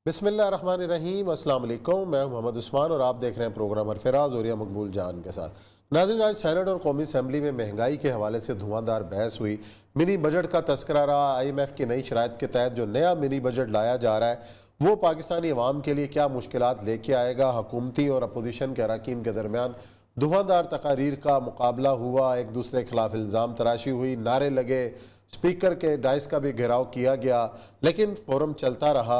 बिस्मिल्लाहिर्रहमानिर्रहीम, अस्सलाम वालेकुम। मैं मोहम्मद उस्मान और आप देख रहे हैं प्रोग्राम अरफराज और मकबूल जान के साथ। नाज़रीन, आज सेनेट और कौमी असम्बली में महंगाई के हवाले से धुआंधार बहस हुई। मिनी बजट का तस्करा रहा। IMF की नई शराइत के तहत जो नया मिनी बजट लाया जा रहा है वो पाकिस्तानी अवाम के लिए क्या मुश्किलात लेके आएगा। हुकूमती और अपोजिशन के अरकान के दरमियान धुआंधार तकारीर का मुकाबला हुआ, एक दूसरे के खिलाफ इल्ज़ाम तराशी हुई, नारे लगे, स्पीकर के डाइस का भी घेराव किया गया, लेकिन फोरम चलता रहा।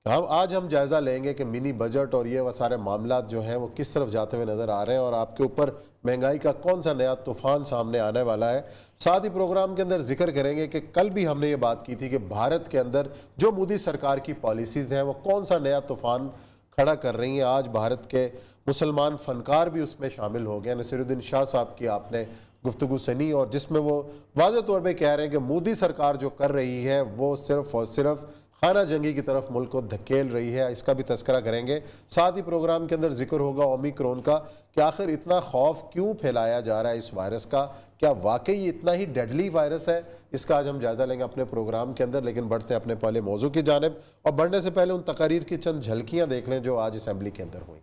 आज हम जायज़ा लेंगे कि मिनी बजट और ये सारे मामला जो हैं वो किस तरफ जाते हुए नज़र आ रहे हैं और आपके ऊपर महंगाई का कौन सा नया तूफ़ान सामने आने वाला है। साथ ही प्रोग्राम के अंदर जिक्र करेंगे कि कल भी हमने ये बात की थी कि भारत के अंदर जो मोदी सरकार की पॉलिसीज़ हैं वो कौन सा नया तूफ़ान खड़ा कर रही हैं। आज भारत के मुसलमान फ़नकार भी उसमें शामिल हो गए। नसीरुद्दीन शाह साहब की आपने गुफ्तगू सुनी और जिसमें वो वाज़ेह तौर पर कह रहे हैं कि मोदी सरकार जो कर रही है वो सिर्फ़ और सिर्फ खाना जंगी की तरफ मुल्क को धकेल रही है। इसका भी तस्करा करेंगे। साथ ही प्रोग्राम के अंदर जिक्र होगा ओमिक्रॉन का कि आखिर इतना खौफ क्यों फैलाया जा रहा है इस वायरस का, क्या वाकई इतना ही डेडली वायरस है। इसका आज हम जायज़ा लेंगे अपने प्रोग्राम के अंदर। लेकिन बढ़ते हैं अपने पहले मौजू की जानिब और बढ़ने से पहले उन तकारीर की चंद झलकियाँ देख लें जो आज असम्बली के अंदर हुई।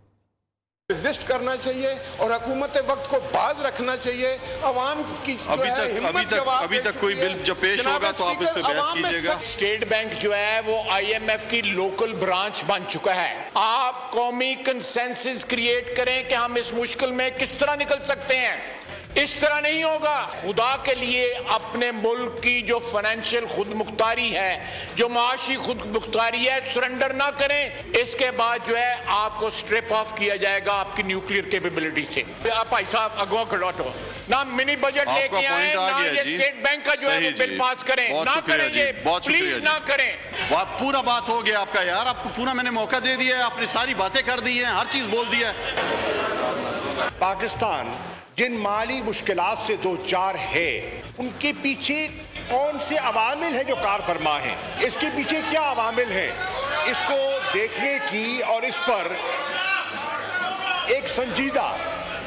रेजिस्ट करना चाहिए और हुकूमत वक्त को बाज रखना चाहिए। अवाम की अभी तक कोई बिल जो पेश होगा तो आप इस पे बहस कीजिएगा। स्टेट बैंक जो है वो IMF की लोकल ब्रांच बन चुका है। आप कौमी कंसेंसस क्रिएट करें कि हम इस मुश्किल में किस तरह निकल सकते हैं। इस तरह नहीं होगा। खुदा के लिए अपने मुल्क की जो फाइनेंशियल खुद मुख्तारी है, जो माशी खुद मुख्तारी है, सरेंडर ना करें। इसके बाद जो है आपको स्ट्रिप ऑफ किया जाएगा आपकी न्यूक्लियर कैपेबिलिटी से। आप भाई साहब अगवा खड़ोटो ना मिनी बजट लेके आए, ना ये स्टेट बैंक का जो है वो बिल पास करें, ना करें ये, प्लीज ना करें। पूरा बात हो गया आपका यार, आपको पूरा मैंने मौका दे दिया है, आपने सारी बातें कर दी हैं, हर चीज बोल दी है। पाकिस्तान जिन माली मुश्किलात से दो चार है उनके पीछे कौन से अवामिल हैं जो कार फरमा हैं, इसके पीछे क्या अवामिल हैं, इसको देखने की और इस पर एक संजीदा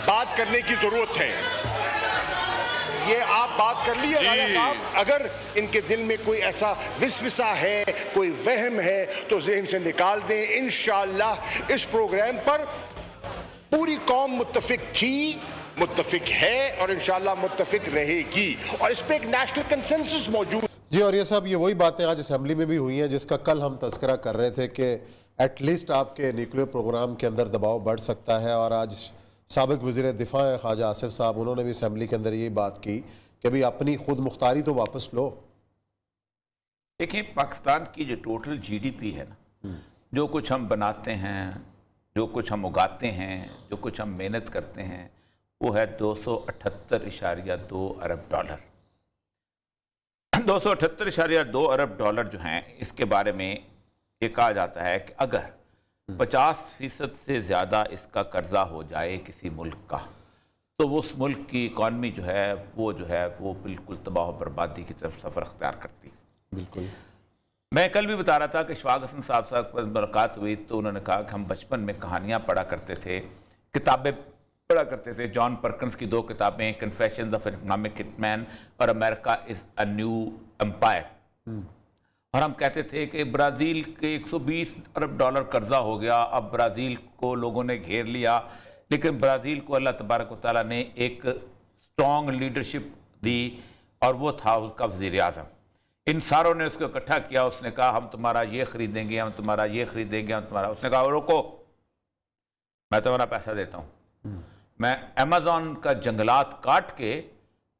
बात करने की जरूरत है। ये आप बात कर लिए राजा साहब। अगर इनके दिल में कोई ऐसा विस्वसा है, कोई वहम है तो जहन से निकाल दें। इंशाअल्लाह इस प्रोग्राम पर पूरी कौम मुत्तफिक थी, मुत्तफिक है और इंशाअल्लाह मुत्तफिक रहेगी और इस पे एक नेशनल कंसेंसस मौजूद। जी, और ये सब ये वही बातें आज असेंबली में भी हुई हैं जिसका कल हम तस्करा कर रहे थे कि एटलीस्ट आपके न्यूक्लियर प्रोग्राम के अंदर दबाव बढ़ सकता है। और आज साबिक वज़ीर दिफा ख्वाजा आसिफ साहब, उन्होंने भी असेंबली के अंदर ये बात की कि भाई अपनी खुद मुख्तारी तो वापस लो। देखिए, पाकिस्तान की जो टोटल GDP है ना, जो कुछ हम बनाते हैं, जो कुछ हम उगाते हैं, जो कुछ हम मेहनत करते हैं, वो है 278.2 अरब डॉलर। 278.2 अरब डॉलर जो हैं, इसके बारे में ये कहा जाता है कि अगर 50% से ज़्यादा इसका कर्जा हो जाए किसी मुल्क का, तो वो उस मुल्क की इकॉनमी जो है वो बिल्कुल तबाह बर्बादी की तरफ सफ़र अख्तियार करती है। बिल्कुल। मैं कल भी बता रहा था कि शवाग हसन साहब पर मुलाकात हुई तो उन्होंने कहा कि हम बचपन में कहानियाँ पढ़ा करते थे, किताबें पढ़ा करते थे। जॉन परकिंस की 2 किताबें, कन्फेशंस ऑफ इकोनॉमिक हिटमैन और America is a new empire. और हम कहते थे कि ब्राज़ील के 120 अरब डॉलर कर्जा हो गया, अब ब्राज़ील को लोगों ने घेर लिया, लेकिन ब्राज़ील को अल्लाह तबारक व तआला ने एक स्ट्रॉन्ग लीडरशिप दी और वो था उसका वज़ीर आज़म। इन सारों ने उसको इकट्ठा किया, उसने कहा हम तुम्हारा ये खरीदेंगे, हम तुम्हारा ये खरीदेंगे, हम तुम्हारा। उसने कहा रुको, मैं तुम्हारा पैसा देता हूँ, मैं अमेज़न का जंगलात काट के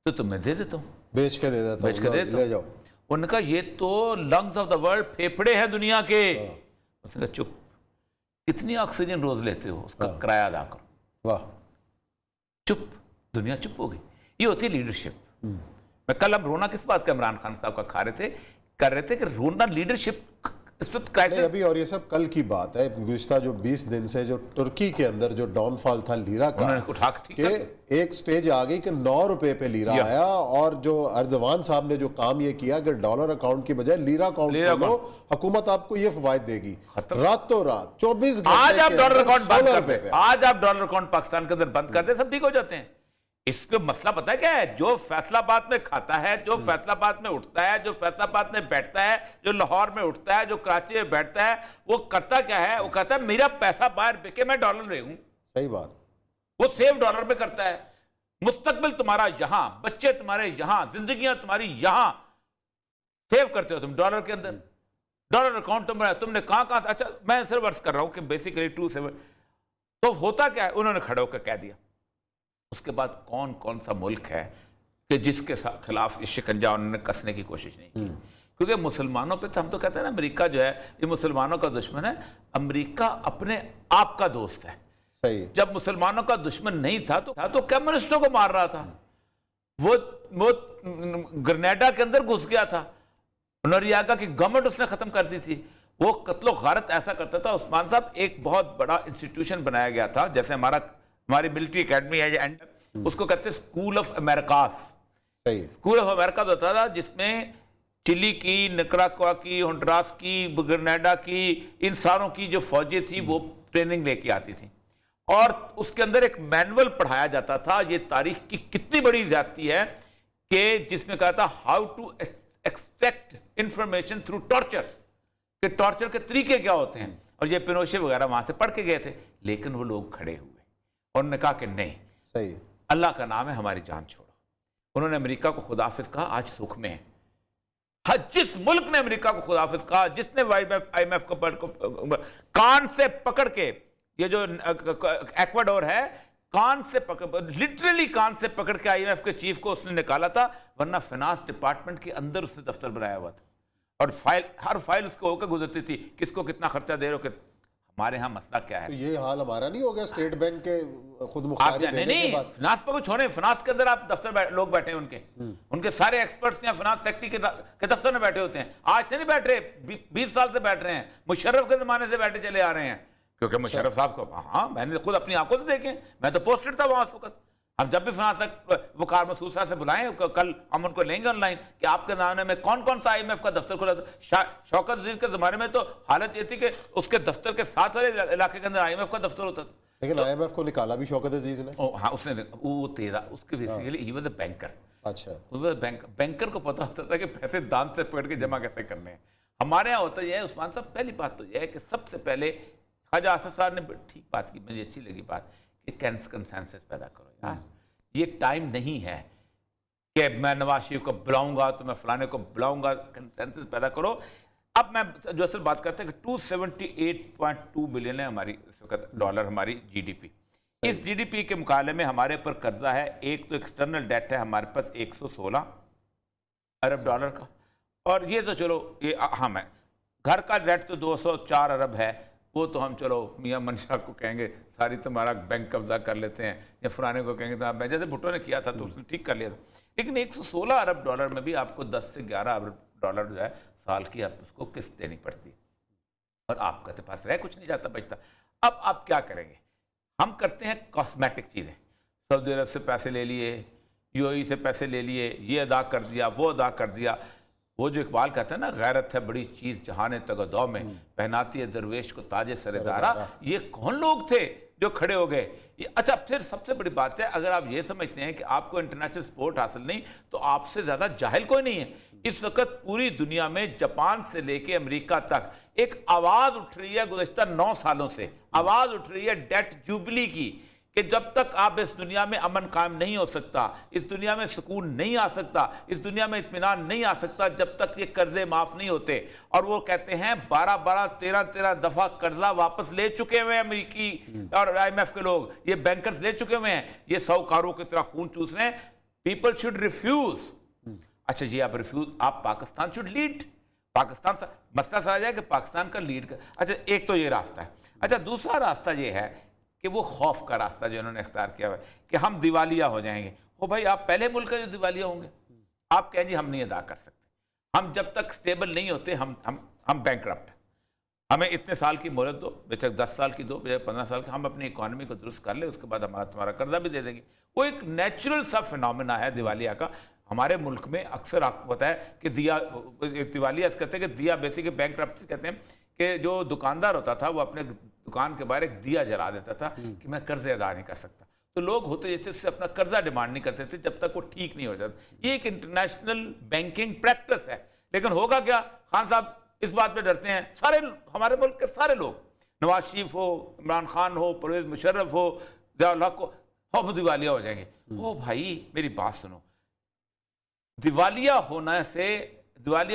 तो तुम्हें दे देता हूँ, बेच के दे देता हूँ, बेच के दे ले जाओ। उन्होंने कहा ये तो लंग्स ऑफ द वर्ल्ड, फेफड़े हैं दुनिया के। उसने कहा चुप, कितनी ऑक्सीजन रोज लेते हो, उसका किराया अदा करो। वाह, चुप, दुनिया चुप हो गई। ये होती है लीडरशिप। मैं कल हम रोना किस बात का इमरान खान साहब का कर रहे थे कि रोना लीडरशिप इस वक्त कैसे अभी। और ये सब कल की बात है। गुज़िश्ता जो 20 दिन से जो तुर्की के अंदर जो डाउनफॉल था लीरा का, कि एक स्टेज आ गई कि 9 रुपए पे लीरा आया और जो अर्दवान साहब ने जो काम ये किया कि डॉलर अकाउंट की बजाय लीरा अकाउंट खोलो, हुकूमत आपको ये फवायद देगी। रातों रात 24 घंटे आज आप डॉलर अकाउंट बंद कर दे, आज आप डॉलर अकाउंट पाकिस्तान के अंदर बंद कर दे, सब ठीक हो जाते हैं। इसका मसला पता है क्या है? जो फैसलाबाद में खाता है, जो फैसलाबाद में उठता है, जो फैसलाबाद में बैठता है, जो लाहौर में उठता है, जो कराची में बैठता है, वो करता क्या है? वो कहता है मेरा पैसा बाहर बिके, मैं डॉलर ले हूं। सही बात। वो सेव डॉलर में करता है। मुस्तकबिल तुम्हारा यहां, बच्चे तुम्हारे यहां, जिंदगियां तुम्हारी यहां, सेव करते हो तुम डॉलर के अंदर। डॉलर अकाउंट तुमने कहां अच्छा मैं सिर्फ अर्ज कर रहा हूं कि बेसिकली 27 तो होता क्या है? उन्होंने खड़े होकर कह दिया। उसके बाद कौन कौन सा मुल्क है कि जिसके खिलाफ इस शिकंजा उन्होंने कसने की कोशिश नहीं की? क्योंकि मुसलमानों पे तो हम तो कहते हैं ना, अमेरिका जो है ये मुसलमानों का दुश्मन है। अमेरिका अपने आप का दोस्त है। सही। जब मुसलमानों का दुश्मन नहीं था तो कम्युनिस्टों को मार रहा था। वो ग्रेनेडा के अंदर घुस गया था, नोरियागा की गवर्नमेंट उसने खत्म कर दी थी। वो कत्लो गारत ऐसा करता था। उस्मान साहब, एक बहुत बड़ा इंस्टीट्यूशन बनाया गया था, जैसे हमारी मिलिट्री एकेडमी है, उसको कहते हैं स्कूल ऑफ अमेरिकास। सही। स्कूल ऑफ अमेरिका होता था जिसमें चिली की, निकरागुआ की, होंडुरास की, ग्रेनेडा की, इन सारों की जो फौजें थी वो ट्रेनिंग लेके आती थी। और उसके अंदर एक मैनुअल पढ़ाया जाता था। ये तारीख की कितनी बड़ी ज्यादती है कि जिसमें कहा था how to extract information through torture, कि टॉर्चर के तरीके क्या होते हैं। और ये पिनोशे वगैरह वहां से पढ़ के गए थे। लेकिन वो लोग खड़े हुए और उन्होंने कहा कि नहीं, सही, अल्लाह का नाम है, हमारी जान छोड़ो। उन्होंने अमेरिका को खुदाफिज कहा। आज सुख में है। हर जिस मुल्क ने अमेरिका को खुदाफिज कहा, जिसने IMF को कान से पकड़ के, ये जो एक्वाडोर है, कान से पकड़, लिटरली कान से पकड़ के IMF के चीफ को उसने निकाला था, वरना फाइनेंस डिपार्टमेंट के अंदर उसने दफ्तर बनाया हुआ था और हर फाइल उसको होकर गुजरती थी, किसको कितना खर्चा दे रहे हो। हमारे यहाँ मसला क्या है? तो ये हाल हमारा नहीं हो गया स्टेट बैंक के खुद आप मुख्तारी देने नहीं, के बाद? फिनांस पर कुछ होने, फिनांस के अंदर आप दफ्तर लोग बैठे हैं उनके सारे एक्सपर्ट्स यहाँ फिनांस सेक्रेटरी के दफ्तर में बैठे होते हैं। आज से नहीं बैठ रहे, 20 साल से बैठ रहे हैं। मुशर्रफ के जमाने से बैठे चले आ रहे हैं, क्योंकि मुशर्रफ साहब को, हाँ, मैंने खुद अपनी आंखों से देखे। मैं तो पोस्टेड था वहां उस वक्त। हम जब भी फिनांस वकार मसूद साहब से बुलाएं, कल हम उनको लेंगे ऑनलाइन कि आपके जमाने में कौन कौन सा IMF का दफ्तर खुला था। शौकत अजीज के जमाने में तो हालत ये थी कि उसके दफ्तर के साथ वाले इलाके के अंदर IMF का दफ्तर होता था। लेकिन IMF को निकाला भी शौकत अजीज ने। हाँ, उसने वो तेरा उसके basically he was a banker. अच्छा। बैंकर को पता होता था कि पैसे दान से पकड़ के जमा कैसे करने हैं। हमारे यहाँ होता यह है उस्मान साहब, पहली बात तो यह है कि सबसे पहले ख्वाजा आसिफ साहब ने ठीक बात की, मुझे अच्छी लगी बात कि कंसेंसस पैदा करो यार। ये टाइम नहीं है कि मैं नवाज शरीफ को बुलाऊंगा तो मैं फलाने को बुलाऊंगा। कंसेंसस पैदा करो। अब मैं जो असल बात करते हैं कि 278.2 बिलियन है हमारी इस वक्त डॉलर हमारी GDP। इस GDP के मुकाबले में हमारे पर कर्जा है, एक तो एक्सटर्नल डेट है हमारे पास 116 अरब डॉलर का, और ये तो चलो ये हम है। घर का डेट तो 204 अरब है, वो तो हम चलो मियां मनशा को कहेंगे सारी तुम्हारा बैंक कब्जा कर लेते हैं, या फलाने को कहेंगे तो आप, जैसे भुट्टो ने किया था तो उसने ठीक कर लिया था। लेकिन 116 अरब डॉलर में भी आपको 10 से 11 अरब डॉलर जो है साल की आप उसको किस्त देनी पड़ती, और आपके पास रह कुछ नहीं जाता बचता। अब आप क्या करेंगे? हम करते हैं कॉस्मेटिक चीज़ें। सऊदी अरब से पैसे ले लिए, UAE से पैसे ले लिए, ये अदा कर दिया, वो अदा कर दिया। वो जो इकबाल कहता है ना, गैरत है बड़ी चीज जहाने तगदौ में, पहनाती है दरवेश को ताजे सरेदारा। ये कौन लोग थे जो खड़े हो गए? अच्छा, फिर सबसे बड़ी बात है, अगर आप ये समझते हैं कि आपको इंटरनेशनल सपोर्ट हासिल नहीं, तो आपसे ज्यादा जाहिल कोई नहीं है। इस वक्त पूरी दुनिया में जापान से लेके अमेरिका तक एक आवाज उठ रही है, गुज़श्ता 9 सालों से आवाज उठ रही है डेट जुबली की, कि जब तक आप इस दुनिया में अमन कायम नहीं हो सकता, इस दुनिया में सुकून नहीं आ सकता, इस दुनिया में इत्मीनान नहीं आ सकता, जब तक ये कर्जे माफ नहीं होते। और वो कहते हैं 12-12, 13-13 दफा कर्जा वापस ले चुके हुए हैं अमेरिकी और IMF के लोग, ये बैंकर्स ले चुके हुए हैं। ये साहूकारों की तरह खून चूस रहे हैं। People should refuse. अच्छा जी, आप रिफ्यूज, आप पाकिस्तान शुड लीड। पाकिस्तान मसला सा आ जाए कि पाकिस्तान का लीड कर। अच्छा, एक तो ये रास्ता है। अच्छा, दूसरा रास्ता ये है कि वो खौफ का रास्ता जो इन्होंने इख्तियार किया हुआ है कि हम दिवालिया हो जाएंगे। हो भाई, आप पहले मुल्क है जो दिवालिया होंगे। आप कहें जी हम नहीं अदा कर सकते, हम जब तक स्टेबल नहीं होते हम बैंकरप्ट हैं, हमें इतने साल की मोहलत दो, बेशक 10 साल की दो, बेशक 15 साल की, हम अपनी इकॉनमी को दुरुस्त कर ले, उसके बाद तुम्हारा कर्जा भी दे देंगे। वो एक नेचुरल सा फिनोमेना है दिवालिया का। हमारे मुल्क में अक्सर आपको पता है कि दिवालिया कहते हैं कि दिया बेसिक बैंकरप्ट कहते हैं कि जो दुकानदार होता था वो अपने दुकान के बाहर एक दिया जला देता था कि मैं कर्जे अदा नहीं कर सकता, तो लोग होते जैसे उससे अपना कर्जा डिमांड नहीं करते थे जब तक वो ठीक नहीं हो जाता। ये एक इंटरनेशनल बैंकिंग प्रैक्टिस है। लेकिन होगा क्या, खान साहब इस बात पे डरते हैं, सारे हमारे मुल्क के सारे लोग, नवाज शरीफ हो, इमरान खान हो, परवेज मुशर्रफ हो, ज़ियाउल हक हो, हम दिवालिया हो जाएंगे। ओ भाई मेरी बात सुनो, दिवालिया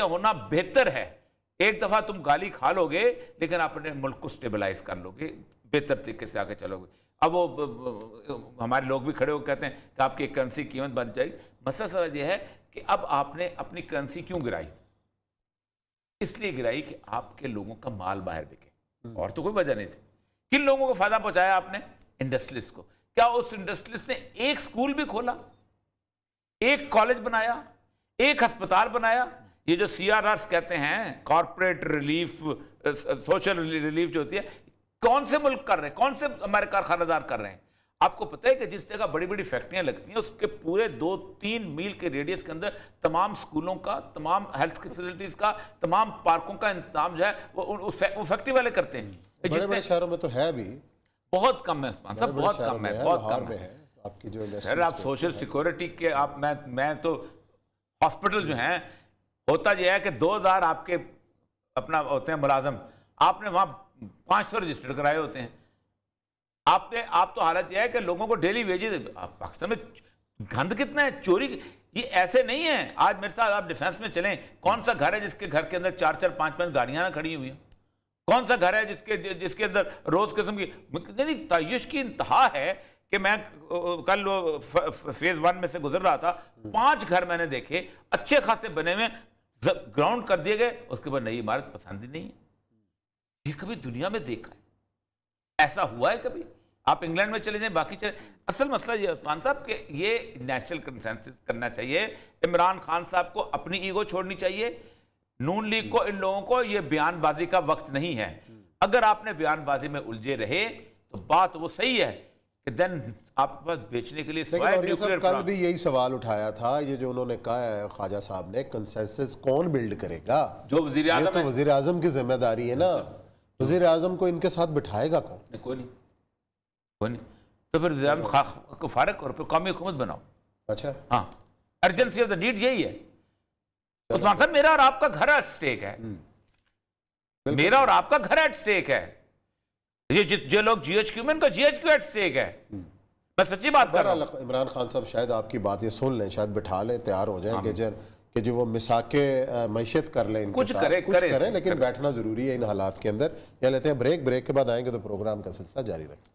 होना बेहतर है। एक दफा तुम गाली खा लोगे लेकिन अपने मुल्क को स्टेबलाइज कर लोगे, बेहतर तरीके से आगे चलोगे। अब वो हमारे लोग भी खड़े होकर कहते हैं कि आपकी करेंसी कीमत बन जाएगी। मसला सर यह है कि अब आपने अपनी करेंसी क्यों गिराई? इसलिए गिराई कि आपके लोगों का माल बाहर बिके, और तो कोई वजह नहीं थी। किन लोगों को फायदा पहुंचाया आपने? इंडस्ट्रियलिस्ट को। क्या उस इंडस्ट्रियलिस्ट ने एक स्कूल भी खोला, एक कॉलेज बनाया, एक अस्पताल बनाया? ये जो CRRs कहते हैं, कॉर्पोरेट रिलीफ, सोशल रिलीफ जो होती है, कौन से मुल्क कर रहे हैं, कौन से अमेरिका खानादार कर रहे हैं? आपको पता है कि जिस जगह बड़ी बड़ी फैक्ट्रियां लगती हैं उसके पूरे 2-3 मील के रेडियस के अंदर तमाम स्कूलों का, तमाम हेल्थ फैसिलिटीज का, तमाम पार्कों का इंतजाम जो है वो फैक्ट्री वाले करते हैं। बड़े बड़े शहरों में तो है भी, बहुत कम है उस्मान साहब, बहुत कम है, बहुत कम है। आपकी जो सर आप सोशल सिक्योरिटी के आप मैं तो हॉस्पिटल जो हैं, होता यह है कि 2000 आपके अपना होते हैं मुलाजम, आपने वहां 500 रजिस्टर कराए होते हैं। आप तो हालत यह है कि लोगों को डेली वेजेस, पाकिस्तान में गंद कितना है, चोरी, ये ऐसे नहीं है। आज मेरे साथ आप डिफेंस में चलें, कौन सा घर है जिसके घर के अंदर 4-4, 5-5 गाड़ियां ना खड़ी हुई हैं? कौन सा घर है जिसके अंदर रोज किस्म की तायुश की इंतहा है कि मैं कल फेज 1 में से गुजर रहा था, 5 घर मैंने देखे अच्छे खासे बने हुए, ग्राउंड कर दिए गए, उसके बाद नई इमारत पसंद ही नहीं है। ये कभी दुनिया में देखा है? ऐसा हुआ है कभी? आप इंग्लैंड में चले जाएं, बाकी चले। असल मसला ये उस्मान साहब कि ये नेशनल कंसेंसस करना चाहिए। इमरान खान साहब को अपनी ईगो छोड़नी चाहिए। नून लीग को, इन लोगों को ये बयानबाजी का वक्त नहीं है। अगर आपने बयानबाजी में उलझे रहे तो बात वो सही है कि देन आपके पास बेचने के लिए कल भी यही सवाल उठाया था, ये जो उन्होंने कहा है ख्वाजा साहब ने, कंसेंसस कौन बिल्ड करेगा? जो वजीर आज़म है, तो वजीर आज़म की जिम्मेदारी है ना। वजीर आज़म को इनके साथ बिठाएगा कौन? कोई नहीं, कोई नहीं। तो फिर वज़ीर आज़म को फारिग करो, फिर कौमी हुकूमत बनाओ। अच्छा, हाँ, अर्जेंसी ऑफ द नीड यही है। उस्मान साहब, मेरा और आपका घर एट स्टेक है, मेरा और आपका घर एट स्टेक है। ये जो लोग GHQ में, इनका GHQ एट स्टेक है। मैं सच्ची बात कर रहा हूं। इमरान खान साहब शायद आपकी बात ये सुन लें, शायद बिठा लें, तैयार हो जाएं कि जो वो मिसाके मैशत कर लें, कुछ करें, लेकिन बैठना जरूरी है इन हालात के अंदर। या लेते हैं ब्रेक के बाद आएंगे तो प्रोग्राम का सिलसिला जारी रखें।